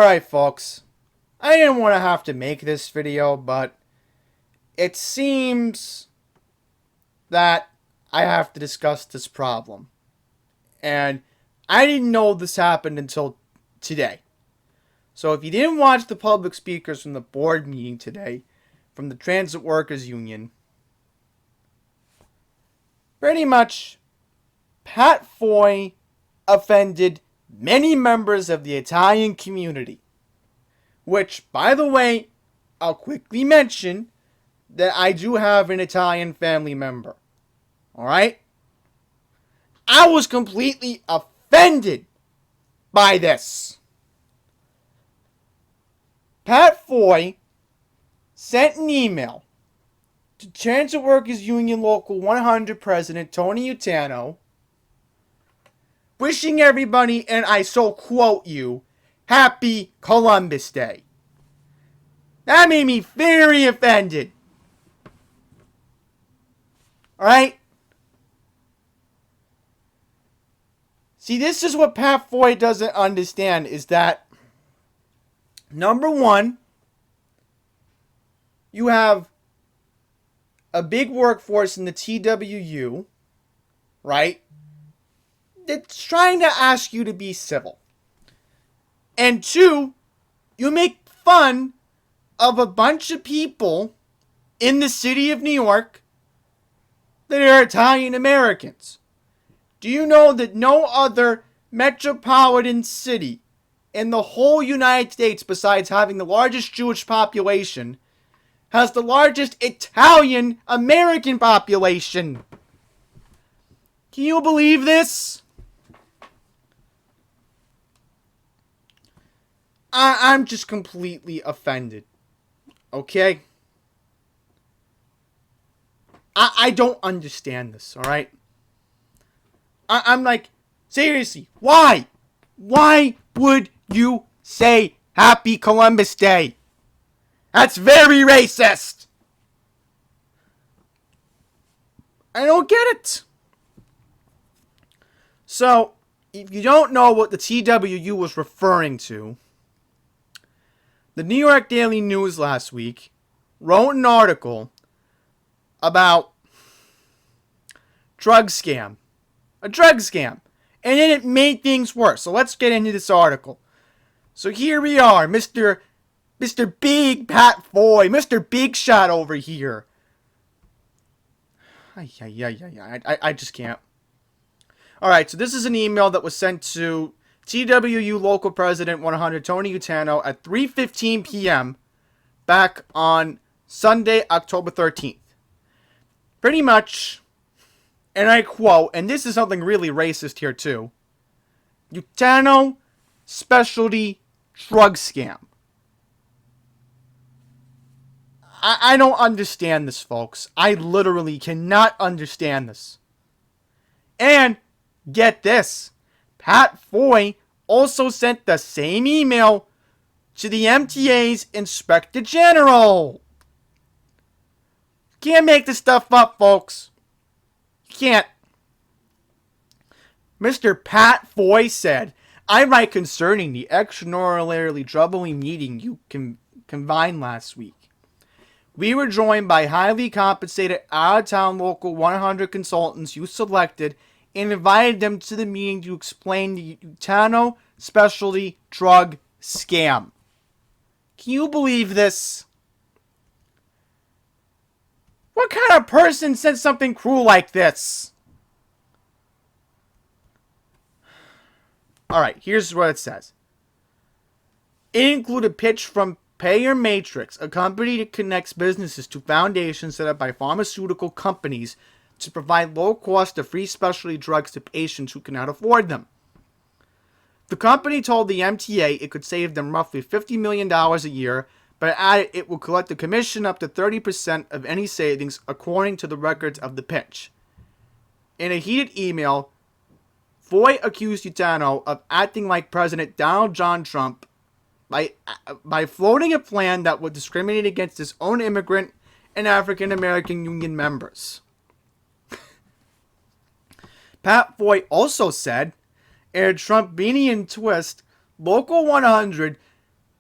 Alright, folks. I didn't want to have to make this video, but it seems that I have to discuss this problem. And I didn't know this happened until today. So if you didn't watch the public speakers from the board meeting today, from the Transit Workers Union, pretty much Pat Foye offended many members of the Italian community. Which, by the way, I'll quickly mention that I do have an Italian family member. Alright? I was completely offended by this. Pat Foye sent an email to Transit Workers Union Local 100 President Tony Utano wishing everybody, and I so quote you, Happy Columbus Day. That made me very offended. Alright? See, this is what Pat Foye doesn't understand, is that, number one, you have a big workforce in the TWU, right, that's trying to ask you to be civil. And two, you make fun of a bunch of people in the city of New York that are Italian Americans. Do you know that no other metropolitan city in the whole United States, besides having the largest Jewish population, has the largest Italian American population? Can you believe this? I'm just completely offended. Okay? I don't understand this, alright? I'm like, seriously, why? Why would you say Happy Columbus Day? That's very racist. I don't get it. So, if you don't know what the TWU was referring to, the New York Daily News last week wrote an article about drug scam. A drug scam. And then it made things worse. So let's get into this article. So here we are, Mr. Big Pat Foye, Mr. Big Shot over here. I just can't. Alright, so this is an email that was sent to TWU Local President 100 Tony Utano at 3:15 p.m. back on Sunday, October 13th. Pretty much, and I quote, and this is something really racist here too, Utano specialty drug scam. I don't understand this, folks. I literally cannot understand this. And get this, Pat Foye also sent the same email to the MTA's Inspector General. You can't make this stuff up, folks. You can't. Mr. Pat Foye said, I write concerning the extraordinarily troubling meeting you convened last week. We were joined by highly compensated out-of-town local 100 consultants you selected and invited them to the meeting to explain the Utano specialty drug scam. Can you believe this? What kind of person said something cruel like this? Alright, here's what it says. It included a pitch from Payer Matrix, a company that connects businesses to foundations set up by pharmaceutical companies to provide low cost of free specialty drugs to patients who cannot afford them. The company told the MTA it could save them roughly $50 million a year, but added it would collect a commission up to 30% of any savings according to the records of the pitch. In a heated email, Foye accused Utano of acting like President Donald John Trump by floating a plan that would discriminate against his own immigrant and African American union members. Pat Foye also said, in a Trumpinian twist, Local 100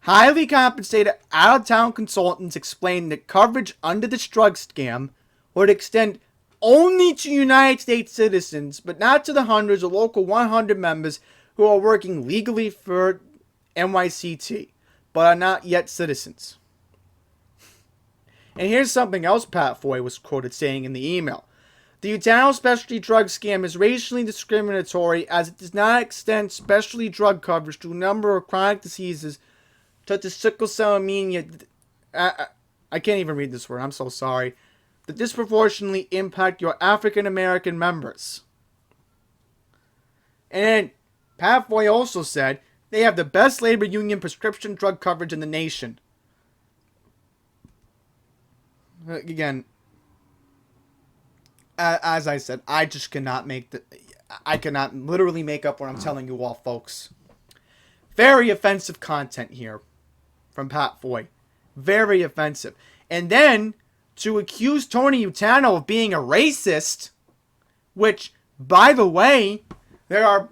Highly compensated out-of-town consultants explained that coverage under this drug scam would extend only to United States citizens, but not to the hundreds of local 100 members who are working legally for NYCT, but are not yet citizens. And here's something else Pat Foye was quoted saying in the email. The Italins specialty drug scam is racially discriminatory as it does not extend specialty drug coverage to a number of chronic diseases such as sickle cell anemia. I can't even read this word, I'm so sorry. That disproportionately impact your African American members. And then Pat Foye also said they have the best labor union prescription drug coverage in the nation. Again, as I said, I just cannot I cannot literally make up what I'm telling you all, folks. Very offensive content here from Pat Foye. Very offensive. And then to accuse Tony Utano of being a racist, which, by the way, there are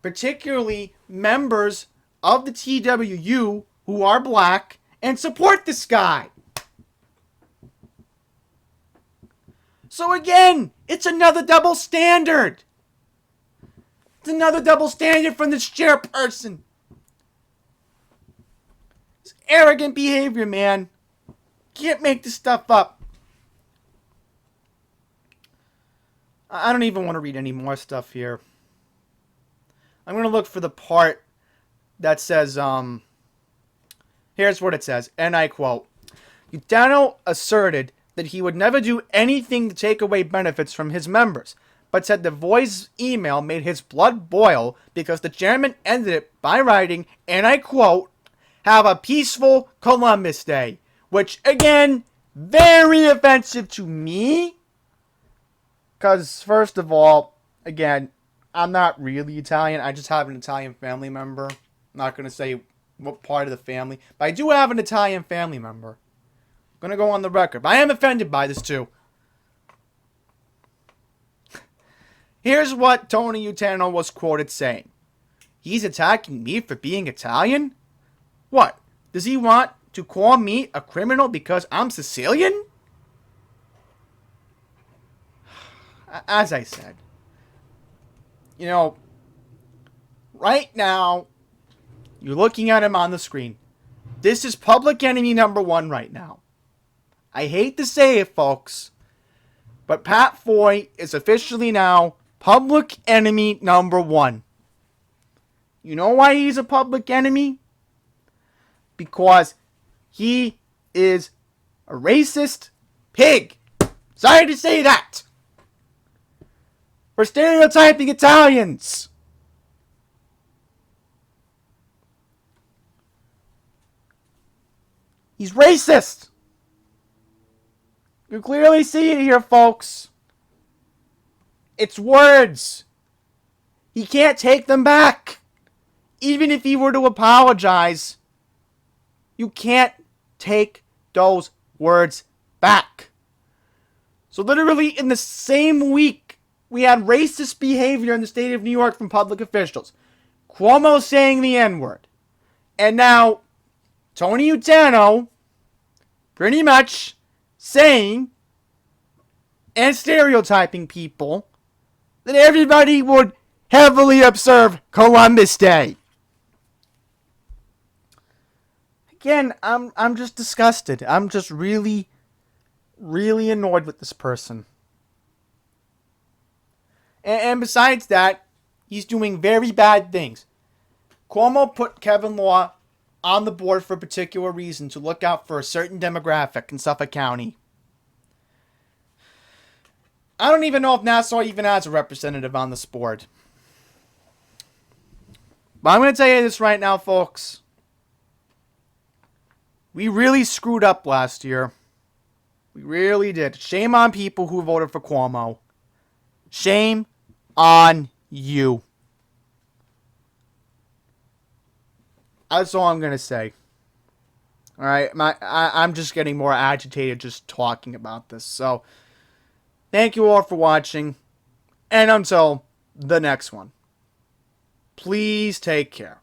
particularly members of the TWU who are black and support this guy. So again, it's another double standard. It's another double standard from this chairperson. It's arrogant behavior, man. Can't make this stuff up. I don't even want to read any more stuff here. I'm going to look for the part that says, here's what it says, and I quote, Utano asserted that he would never do anything to take away benefits from his members, but said the Foye's email made his blood boil because the chairman ended it by writing, and I quote, have a peaceful Columbus Day, which, again, very offensive to me, because, first of all, again, I'm not really Italian, I just have an Italian family member. I'm not going to say what part of the family, but I do have an Italian family member. I'm going to go on the record, but I am offended by this too. Here's what Tony Utano was quoted saying. He's attacking me for being Italian? What? Does he want to call me a criminal because I'm Sicilian? As I said, you know, right now, you're looking at him on the screen. This is public enemy number one right now. I hate to say it, folks, but Pat Foye is officially now public enemy number one. You know why he's a public enemy? Because he is a racist pig. Sorry to say that. For stereotyping Italians. He's racist. You clearly see it here, folks. It's words. He can't take them back. Even if he were to apologize, you can't take those words back. So literally in the same week, we had racist behavior in the state of New York from public officials. Cuomo saying the N-word. And now, Tony Utano, pretty much saying and stereotyping people that everybody would heavily observe Columbus Day. Again, I'm just disgusted. I'm just really, really annoyed with this person. And besides that, he's doing very bad things. Cuomo put Kevin Law on the board for a particular reason, to look out for a certain demographic in Suffolk County. I don't even know if Nassau even has a representative on this board. But I'm going to tell you this right now, folks. We really screwed up last year. We really did. Shame on people who voted for Cuomo. Shame on you. That's all I'm going to say. Alright, I'm just getting more agitated just talking about this. So, thank you all for watching. And until the next one, please take care.